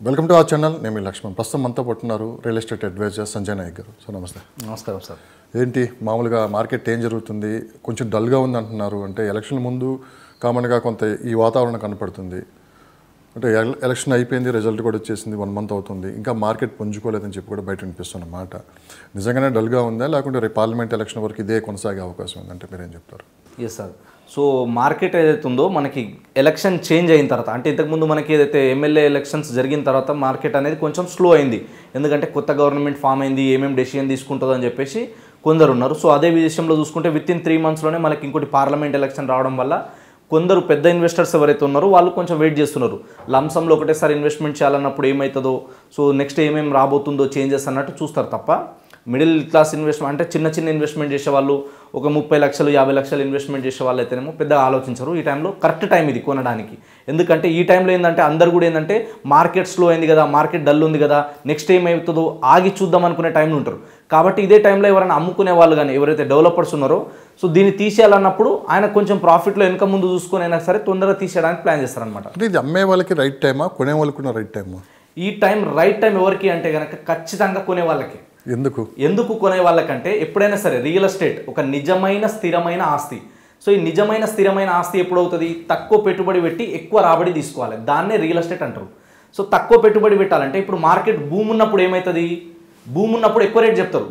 Welcome to our channel. నేను మీ లక్ష్మణ్. ప్రస్తుతం మనతో పట్టున్నారు real estate advisor Sanjay Nayak గారు. సో నమస్తే. నమస్కారం సార్. ఏంటి మామూలుగా మార్కెట్ ఏం జరుగుతుంది? కొంచెం డల్గా ఉంది అంటున్నారు. అంటే ఎలక్షన్ ముందు కామన్గా కొంత ఈ వాతావరణం కనపడుతుంది. అంటే ఎలక్షన్ అయిపోయింది, రిజల్ట్ కూడా వచ్చేసింది, 1 మంత్ అవుతుంది, ఇంకా మార్కెట్ పుంజుకోలేదని చెప్పి కూడా బయట వినిపిస్తున్నమాట. నిజంగానే డల్గా ఉందా, లేకుంటే రేపు పార్లమెంట్ ఎలక్షన్ వరకు ఇదే కొనసాగే అవకాశం ఉందంటే మీరేం చెప్తారు? Yes sir. సో మార్కెట్ ఏదైతే ఉందో మనకి ఎలక్షన్ చేంజ్ అయిన తర్వాత, అంటే ఇంతకుముందు మనకి ఏదైతే ఎమ్మెల్యే ఎలక్షన్స్ జరిగిన తర్వాత మార్కెట్ అనేది కొంచెం స్లో అయింది. ఎందుకంటే కొత్త గవర్నమెంట్ ఫామ్ అయింది, ఏమేమి డెసిషన్ తీసుకుంటుందో అని చెప్పేసి కొందరు ఉన్నారు. సో అదే విషయంలో చూసుకుంటే వితిన్ 3 మంత్స్లోనే మనకి ఇంకోటి పార్లమెంట్ ఎలక్షన్ రావడం వల్ల కొందరు పెద్ద ఇన్వెస్టర్స్ ఎవరైతే ఉన్నారో వాళ్ళు కొంచెం వెయిట్ చేస్తున్నారు. లంసంలో ఒకటేసారి ఇన్వెస్ట్మెంట్ చేయాలన్నప్పుడు ఏమవుతుందో, సో నెక్స్ట్ ఏమేమి రాబోతుందో చేంజెస్ అన్నట్టు చూస్తారు తప్ప మిడిల్ క్లాస్ ఇన్వెస్ట్మెంట్ అంటే చిన్న చిన్న ఇన్వెస్ట్మెంట్ చేసేవాళ్ళు, ఒక 30 లక్షలు 50 లక్షలు ఇన్వెస్ట్మెంట్ చేసే వాళ్ళు అయితేనేమో పెద్దగా ఆలోచించరు. ఈ టైంలో కరెక్ట్ టైం ఇది కొనడానికి. ఎందుకంటే ఈ టైంలో ఏంటంటే అందరు కూడా ఏంటంటే మార్కెట్ స్లో అయింది కదా, మార్కెట్ డల్ ఉంది కదా, నెక్స్ట్ ఏమవుతుందో ఆగి చూద్దాం అనుకునే టైంలో ఉంటారు. కాబట్టి ఇదే టైంలో ఎవరైనా అమ్ముకునే వాళ్ళు కానీ ఎవరైతే డెవలపర్స్ ఉన్నారో సో దీన్ని తీసేయాలన్నప్పుడు ఆయన కొంచెం ప్రాఫిట్లో వెనక ముందు చూసుకొని అయినా సరే తొందరగా తీసేయడానికి ప్లాన్ చేస్తారనమాట. అంటే ఇది అమ్మే వాళ్ళకి రైట్ టైమా, కొనే వాళ్ళకి రైట్ టైమా? ఈ టైం రైట్ టైం ఎవరికి అంటే కనుక ఖచ్చితంగా కొనే వాళ్ళకి. ఎందుకు కొనే వాళ్ళకంటే ఎప్పుడైనా సరే రియల్ ఎస్టేట్ ఒక నిజమైన స్థిరమైన ఆస్తి. సో ఈ నిజమైన స్థిరమైన ఆస్తి ఎప్పుడవుతుంది? తక్కువ పెట్టుబడి పెట్టి ఎక్కువ రాబడి తీసుకోవాలి, దాన్నే రియల్ ఎస్టేట్ అంటారు. సో తక్కువ పెట్టుబడి పెట్టాలంటే ఇప్పుడు మార్కెట్ భూమి ఉన్నప్పుడు ఏమవుతుంది? భూమి ఉన్నప్పుడు ఎక్కువ రేట్ చెప్తారు,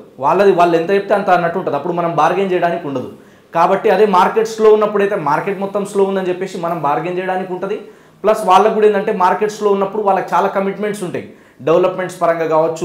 వాళ్ళు ఎంత చెప్తే అంత అన్నట్టు ఉంటుంది. అప్పుడు మనం బార్గెన్ చేయడానికి ఉండదు. కాబట్టి అదే మార్కెట్ స్లో ఉన్నప్పుడు అయితే మార్కెట్ మొత్తం స్లో ఉందని చెప్పేసి మనం బార్గెన్ చేయడానికి ఉంటుంది. ప్లస్ వాళ్ళకు కూడా ఏంటంటే మార్కెట్ స్లో ఉన్నప్పుడు వాళ్ళకి చాలా కమిట్మెంట్స్ ఉంటాయి, డెవలప్మెంట్స్ పరంగా కావచ్చు,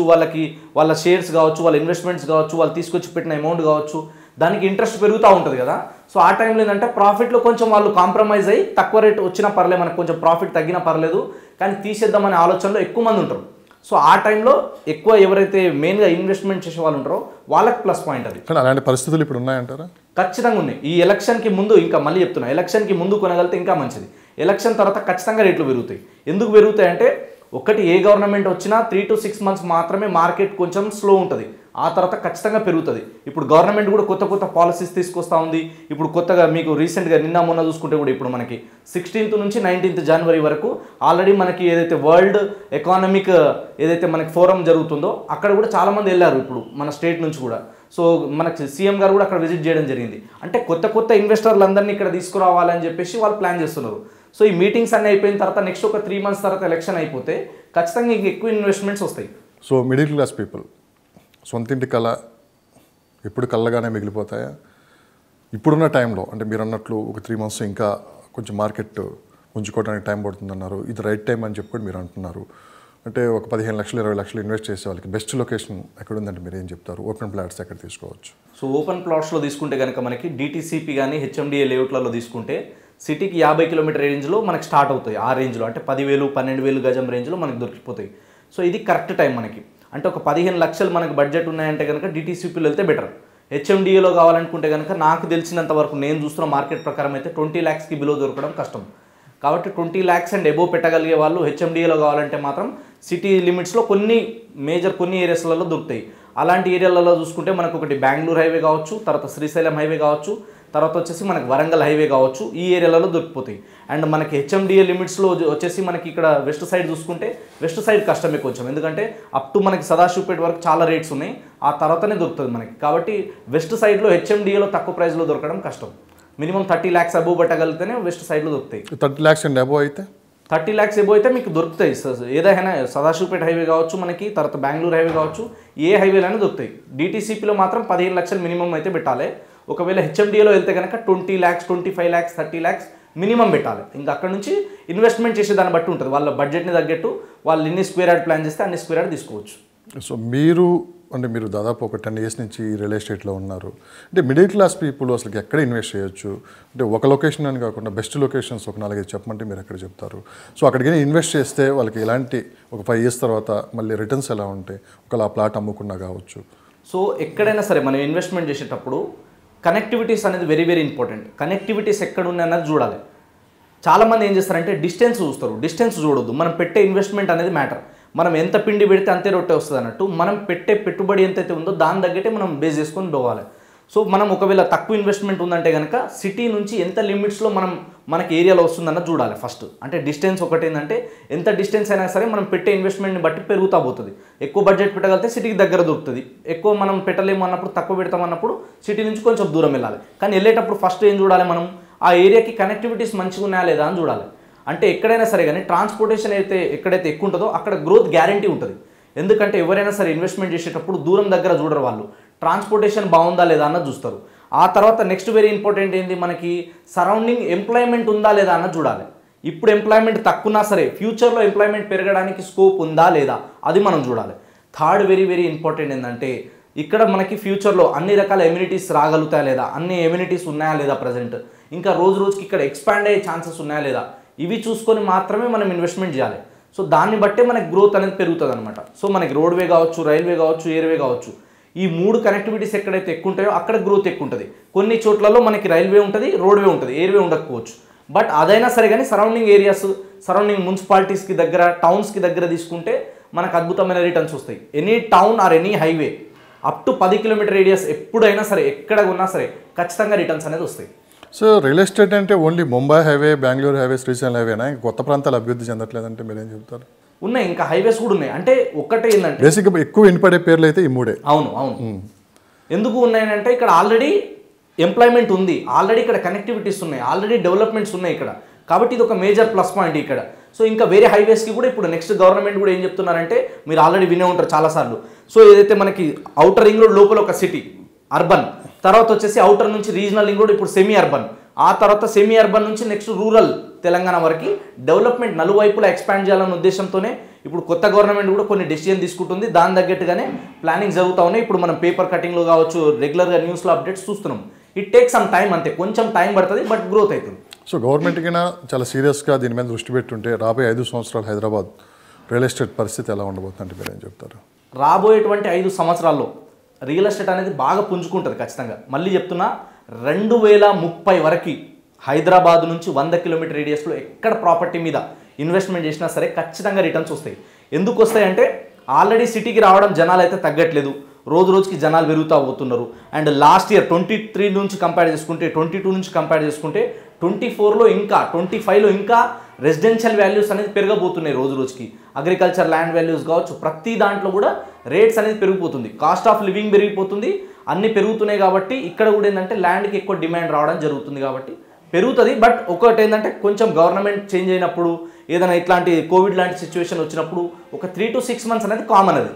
వాళ్ళ షేర్స్ కావచ్చు, వాళ్ళ ఇన్వెస్ట్మెంట్స్ కావచ్చు, వాళ్ళు తీసుకొచ్చి పెట్టిన అమౌంట్ కావచ్చు, దానికి ఇంట్రెస్ట్ పెరుగుతూ ఉంటుంది కదా. సో ఆ టైంలో ఏంటంటే ప్రాఫిట్లో కొంచెం వాళ్ళు కాంప్రమైజ్ అయ్యి తక్కువ రేట్ వచ్చినా పర్లేదు, మనకు కొంచెం ప్రాఫిట్ తగ్గినా పర్లేదు, కానీ తీసేద్దామనే ఆలోచనలో ఎక్కువ మంది ఉంటారు. సో ఆ టైంలో ఎక్కువ ఎవరైతే మెయిన్గా ఇన్వెస్ట్మెంట్ చేసే వాళ్ళు ఉంటారో వాళ్ళకి ప్లస్ పాయింట్ అది. కానీ అలాంటి పరిస్థితులు ఇప్పుడు ఉన్నాయంటారా? ఖచ్చితంగా ఉన్నాయి. ఈ ఎలక్షన్కి ముందు, ఇంకా మళ్ళీ చెప్తున్నా, ఎలక్షన్కి ముందు కొనగలిగితే ఇంకా మంచిది. ఎలక్షన్ తర్వాత ఖచ్చితంగా రేట్లు పెరుగుతాయి. ఎందుకు పెరుగుతాయంటే ఒకటి, ఏ గవర్నమెంట్ వచ్చినా 3 to 6 months మాత్రమే మార్కెట్ కొంచెం స్లో ఉంటుంది, ఆ తర్వాత ఖచ్చితంగా పెరుగుతుంది. ఇప్పుడు గవర్నమెంట్ కూడా కొత్త పాలసీస్ తీసుకొస్తూ ఉంది. ఇప్పుడు కొత్తగా మీకు రీసెంట్గా నిన్న మొన్న చూసుకుంటే కూడా ఇప్పుడు మనకి 16th నుంచి 19th January వరకు ఆల్రెడీ మనకి ఏదైతే వరల్డ్ ఎకానమిక్ ఏదైతే మనకి ఫోరం జరుగుతుందో అక్కడ కూడా చాలామంది వెళ్ళారు ఇప్పుడు మన స్టేట్ నుంచి కూడా. సో మనకి సీఎం గారు కూడా అక్కడ విజిట్ చేయడం జరిగింది. అంటే కొత్త ఇన్వెస్టర్లు అందరినీ ఇక్కడ తీసుకురావాలని చెప్పేసి వాళ్ళు ప్లాన్ చేస్తున్నారు. సో ఈ మీటింగ్స్ అన్నీ అయిపోయిన తర్వాత నెక్స్ట్ ఒక 3 months తర్వాత ఎలక్షన్ అయిపోతే ఖచ్చితంగా ఇంక ఎక్కువ ఇన్వెస్ట్మెంట్స్ వస్తాయి. సో మిడిల్ క్లాస్ పీపుల్ సొంతింటి కళ ఎప్పుడు కళ్ళగానే మిగిలిపోతాయా? ఇప్పుడున్న టైంలో అంటే మీరు అన్నట్లు ఒక 3 months ఇంకా కొంచెం మార్కెట్ ఉంచుకోవడానికి టైం పడుతుందన్నారు. ఇది రైట్ టైం అని చెప్పి మీరు అంటున్నారు. అంటే ఒక 15 లక్షలు 20 లక్షలు ఇన్వెస్ట్ చేసే వాళ్ళకి బెస్ట్ లొకేషన్ ఎక్కడ ఉందంటే మీరు ఏం చెప్తారు? ఓపెన్ ప్లాట్స్ ఎక్కడ తీసుకోవచ్చు? సో ఓపెన్ ప్లాట్స్లో తీసుకుంటే కనుక మనకి డిటీసీపీ కానీ హెచ్ఎండిఏ లేఅవుట్లలో తీసుకుంటే సిటీకి 50 కిలోమీటర్ రేంజ్లో మనకి స్టార్ట్ అవుతాయి. ఆ రేంజ్లో అంటే 10,000 12,000 గజం రేంజ్లో మనకి దొరికిపోతాయి. సో ఇది కరెక్ట్ టైం మనకి. అంటే ఒక 15 లక్షలు మనకి బడ్జెట్ ఉన్నాయంటే కనుక డిటీసీపీలో వెళ్తే బెటర్. హెచ్ఎండిఏలో కావాలనుకుంటే కనుక నాకు తెలిసినంత వరకు నేను చూస్తున్న మార్కెట్ ప్రకారం అయితే 20 lakhsకి బిలో దొరకడం కష్టం. కాబట్టి 20 lakhs అండ్ ఎబో పెట్టగలిగే వాళ్ళు హెచ్ఎండిఏలో కావాలంటే మాత్రం సిటీ లిమిట్స్లో కొన్ని ఏరియాస్లలో దొరుకుతాయి. అలాంటి ఏరియాలలో చూసుకుంటే మనకు ఒకటి బెంగళూరు హైవే కావచ్చు, తర్వాత శ్రీశైలం హైవే కావచ్చు, తర్వాత వచ్చేసి మనకి వరంగల్ హైవే కావచ్చు, ఈ ఏరియాలలో దొరికిపోతాయి. అండ్ మనకి హెచ్ఎండిఏ లిమిట్స్లో వచ్చేసి మనకి ఇక్కడ వెస్ట్ సైడ్ చూసుకుంటే వెస్ట్ సైడ్ కష్టమే కొంచెం, ఎందుకంటే అప్ టు మనకి సదాశివపేట వరకు చాలా రేట్స్ ఉన్నాయి, ఆ తర్వాతనే దొరుకుతుంది మనకి. కాబట్టి వెస్ట్ సైడ్లో హెచ్ఎండిఏలో తక్కువ ప్రైస్లో దొరకడం కష్టం. మినిమం 30 lakhs అబోవ్ పెట్టగలిగితేనే వెస్ట్ సైడ్లో దొరుకుతాయి. 30 lakhs అండ్ అబోవ్ అయితే 30 lakhs ఎబో అయితే మీకు దొరుకుతాయి. ఏదైనా సదాశివపేట హైవే కావచ్చు, మనకి తర్వాత బెంగళూరు హైవే కావచ్చు, ఏ హైవేలైనా దొరుకుతాయి. డిటీసీపీలో మాత్రం 15 లక్షలు మినిమం అయితే పెట్టాలి. ఒకవేళ హెచ్ఎండిఏలో వెళ్తే కనుక 20 lakhs 25 lakhs 30 lakhs మినిమం పెట్టాలి. ఇంకా అక్కడ నుంచి ఇన్వెస్ట్మెంట్ చేసే దాన్ని బట్టి ఉంటుంది, వాళ్ళ బడ్జెట్ని తగ్గట్టు వాళ్ళు ఎన్ని స్క్వేర్ యార్డ్ ప్లాన్ చేస్తే అన్ని స్క్వేర్ యార్డ్ తీసుకోవచ్చు. సో మీరు దాదాపు ఒక 10 years నుంచి రియల్ ఎస్టేట్లో ఉన్నారు. అంటే మిడిల్ క్లాస్ పీపుల్ అసలు ఎక్కడ ఇన్వెస్ట్ చేయొచ్చు? అంటే ఒక లొకేషన్ అని కాకుండా బెస్ట్ లొకేషన్స్ ఒక 4-5 చెప్పమంటే మీరు ఎక్కడ చెప్తారు? సో అక్కడికి ఇన్వెస్ట్ చేస్తే వాళ్ళకి ఎలాంటి ఒక 5 years తర్వాత మళ్ళీ రిటర్న్స్ ఎలా ఉంటాయి? ఒకవేళ ఆ ప్లాట్ అమ్ముకున్నా కావచ్చు. సో ఎక్కడైనా సరే మనం ఇన్వెస్ట్మెంట్ చేసేటప్పుడు కనెక్టివిటీస్ అనేది వెరీ ఇంపార్టెంట్. కనెక్టివిటీస్ ఎక్కడ ఉన్నాయన్నది చూడాలి. చాలామంది ఏం చేస్తారంటే డిస్టెన్స్ చూస్తారు, డిస్టెన్స్ చూడొద్దు. మనం పెట్టే ఇన్వెస్ట్మెంట్ అనేది మ్యాటర్. మనం ఎంత పిండి పెడితే అంతే రొట్టె వస్తుంది అన్నట్టు. మనం పెట్టే పెట్టుబడి ఎంతైతే ఉందో దాని తగ్గట్టే మనం బేస్ చేసుకొని పోవాలి. సో మనం ఒకవేళ తక్కువ ఇన్వెస్ట్మెంట్ ఉందంటే కనుక సిటీ నుంచి ఎంత లిమిట్స్లో మనకి ఏరియాలో వస్తుందన్న చూడాలి ఫస్ట్. అంటే డిస్టెన్స్ ఒకటి ఏంటంటే ఎంత డిస్టెన్స్ అయినా సరే మనం పెట్టే ఇన్వెస్ట్మెంట్ని బట్టి పెరుగుతూ పోతుంది. ఎక్కువ బడ్జెట్ పెట్టగలిగితే సిటీకి దగ్గర దొరుకుతుంది, ఎక్కువ మనం పెట్టలేము అన్నప్పుడు తక్కువ పెడతాం అన్నప్పుడు సిటీ నుంచి కొంచెం దూరం వెళ్ళాలి. కానీ వెళ్ళేటప్పుడు ఫస్ట్ ఏం చూడాలి, మనం ఆ ఏరియాకి కనెక్టివిటీస్ మంచిగా ఉన్నాయా లేదా అని చూడాలి. అంటే ఎక్కడైనా సరే కానీ ట్రాన్స్పోర్టేషన్ అయితే ఎక్కడైతే ఎక్కువ ఉంటుందో అక్కడ గ్రోత్ గ్యారంటీ ఉంటుంది. ఎందుకంటే ఎవరైనా సరే ఇన్వెస్ట్మెంట్ చేసేటప్పుడు దూరం దగ్గర చూడరు, వాళ్ళు ట్రాన్స్పోర్టేషన్ బాగుందా లేదా అన్నది చూస్తారు. ఆ తర్వాత నెక్స్ట్ వెరీ ఇంపార్టెంట్ ఏంటి, మనకి సరౌండింగ్ ఎంప్లాయ్మెంట్ ఉందా లేదా అన్నది చూడాలి. ఇప్పుడు ఎంప్లాయ్మెంట్ తక్కువన్నా సరే ఫ్యూచర్లో ఎంప్లాయ్మెంట్ పెరగడానికి స్కోప్ ఉందా లేదా అది మనం చూడాలి. థర్డ్ వెరీ వెరీ ఇంపార్టెంట్ ఏంటంటే ఇక్కడ మనకి ఫ్యూచర్లో అన్ని రకాల ఎమ్యూనిటీస్ రాగలుగుతాయా లేదా, అన్ని ఎమ్యూనిటీస్ ఉన్నాయా లేదా ప్రజెంట్, ఇంకా రోజు రోజుకి ఇక్కడ ఎక్స్పాండ్ అయ్యే ఛాన్సెస్ ఉన్నాయా లేదా, ఇవి చూసుకొని మాత్రమే మనం ఇన్వెస్ట్మెంట్ చేయాలి. సో దాన్ని బట్టే మనకి గ్రోత్ అనేది పెరుగుతుంది అనమాట. సో మనకి రోడ్వే కావచ్చు, రైల్వే కావచ్చు, ఎయిర్వే కావచ్చు, ఈ 3 కనెక్టివిటీస్ ఎక్కడైతే ఎక్కువ ఉంటాయో అక్కడ గ్రోత్ ఎక్కువ ఉంటుంది. కొన్ని చోట్లలో మనకి రైల్వే ఉంటుంది, రోడ్వే ఉంటుంది, ఎయిర్వే ఉండకపోవచ్చు. బట్ అదైనా సరే కానీ సరౌండింగ్ ఏరియాస్, సరౌండింగ్ మున్సిపాలిటీస్కి దగ్గర, టౌన్స్కి దగ్గర తీసుకుంటే మనకు అద్భుతమైన రిటర్న్స్ వస్తాయి. Any town or any highway up to 10 kilometre radius ఎప్పుడైనా సరే ఎక్కడ ఉన్నా సరే ఖచ్చితంగా రిటర్న్స్ అనేది వస్తాయి. సో రియల్ ఎస్టేట్ అంటే only Mumbai highway, Bengaluru highway, Srisailam హైవేనా, ఇంకా కొత్త ప్రాంతాలు అభివృద్ధి చెందట్లేదంటే మీరేం చెప్తారు? ఉన్నాయి, ఇంకా హైవేస్ కూడా ఉన్నాయి. అంటే ఒక్కటే ఏంటంటే బేసిక్గా ఎక్కువ వినపడే పేర్లు అయితే ఈ 3. అవును. ఎందుకు ఉన్నాయంటే ఇక్కడ ఆల్రెడీ ఎంప్లాయ్మెంట్ ఉంది, ఆల్రెడీ ఇక్కడ కనెక్టివిటీస్ ఉన్నాయి, ఆల్రెడీ డెవలప్మెంట్స్ ఉన్నాయి ఇక్కడ. కాబట్టి ఇది ఒక మేజర్ ప్లస్ పాయింట్ ఇక్కడ. సో ఇంకా వేరే హైవేస్కి కూడా ఇప్పుడు నెక్స్ట్ గవర్నమెంట్ కూడా ఏం చెప్తున్నారంటే, మీరు ఆల్రెడీ వినే ఉంటారు చాలాసార్లు. సో ఏదైతే మనకి అవుటర్ రింగ్ రోడ్ లోపల ఒక సిటీ అర్బన్, తర్వాత వచ్చేసి అవుటర్ నుంచి రీజనల్ రింగ్ రోడ్, ఇప్పుడు సెమీ అర్బన్, ఆ తర్వాత సెమీ అర్బన్ నుంచి నెక్స్ట్ రూరల్ తెలంగాణ వరకు డెవలప్మెంట్ నలువైపులా ఎక్స్పాండ్ చేయాలన్న ఉద్దేశంతోనే ఇప్పుడు కొత్త గవర్నమెంట్ కూడా కొన్ని డెసిషన్ తీసుకుంటుంది. దాని తగ్గట్టుగానే ప్లానింగ్ జరుగుతూ ఉన్నాయి. ఇప్పుడు మనం పేపర్ కటింగ్లో కావచ్చు, రెగ్యులర్గా న్యూస్లో అప్డేట్స్ చూస్తున్నాం. ఇట్ టేక్ సమ్ టైం, అంతే, కొంచెం టైం పడుతుంది, బట్ గ్రోత్ అవుతుంది. సో గవర్నమెంట్కైనా చాలా సీరియస్గా దీని మీద దృష్టి పెట్టుంటే రాబోయే 5 సంవత్సరాలు హైదరాబాద్ రియల్ ఎస్టేట్ పరిస్థితి ఎలా ఉండబోతుందంటే మీరేం చెప్తారు? రాబోయేటువంటి 5 సంవత్సరాల్లో రియల్ ఎస్టేట్ అనేది బాగా పుంజుకుంటుంది ఖచ్చితంగా. మళ్ళీ చెప్తున్నా, 2030 వరకు హైదరాబాద్ నుంచి 100 కిలోమీటర్ రేడియస్లో ఎక్కడ ప్రాపర్టీ మీద ఇన్వెస్ట్మెంట్ చేసినా సరే ఖచ్చితంగా రిటర్న్స్ వస్తాయి. ఎందుకు వస్తాయంటే ఆల్రెడీ సిటీకి రావడం జనాలు అయితే తగ్గట్లేదు, రోజు రోజుకి జనాలు పెరుగుతూ పోతున్నారు. అండ్ లాస్ట్ ఇయర్ 23 నుంచి కంపేర్ చేసుకుంటే, 22 నుంచి కంపేర్ చేసుకుంటే 24లో ఇంకా 25లో ఇంకా రెసిడెన్షియల్ వాల్యూస్ అనేది పెరగబోతున్నాయి రోజు రోజుకి. అగ్రికల్చర్ ల్యాండ్ వాల్యూస్ కావచ్చు, ప్రతి దాంట్లో కూడా రేట్స్ అనేది పెరిగిపోతుంది, కాస్ట్ ఆఫ్ లివింగ్ పెరిగిపోతుంది, అన్నీ పెరుగుతున్నాయి. కాబట్టి ఇక్కడ కూడా ఏంటంటే ల్యాండ్కి ఎక్కువ డిమాండ్ రావడం జరుగుతుంది కాబట్టి పెరుగుతుంది. బట్ ఒకటి ఏంటంటే కొంచెం గవర్నమెంట్ చేంజ్ అయినప్పుడు, ఏదైనా ఇట్లాంటి కోవిడ్ లాంటి సిచ్యువేషన్ వచ్చినప్పుడు ఒక 3 to 6 months అనేది కామన్ అది.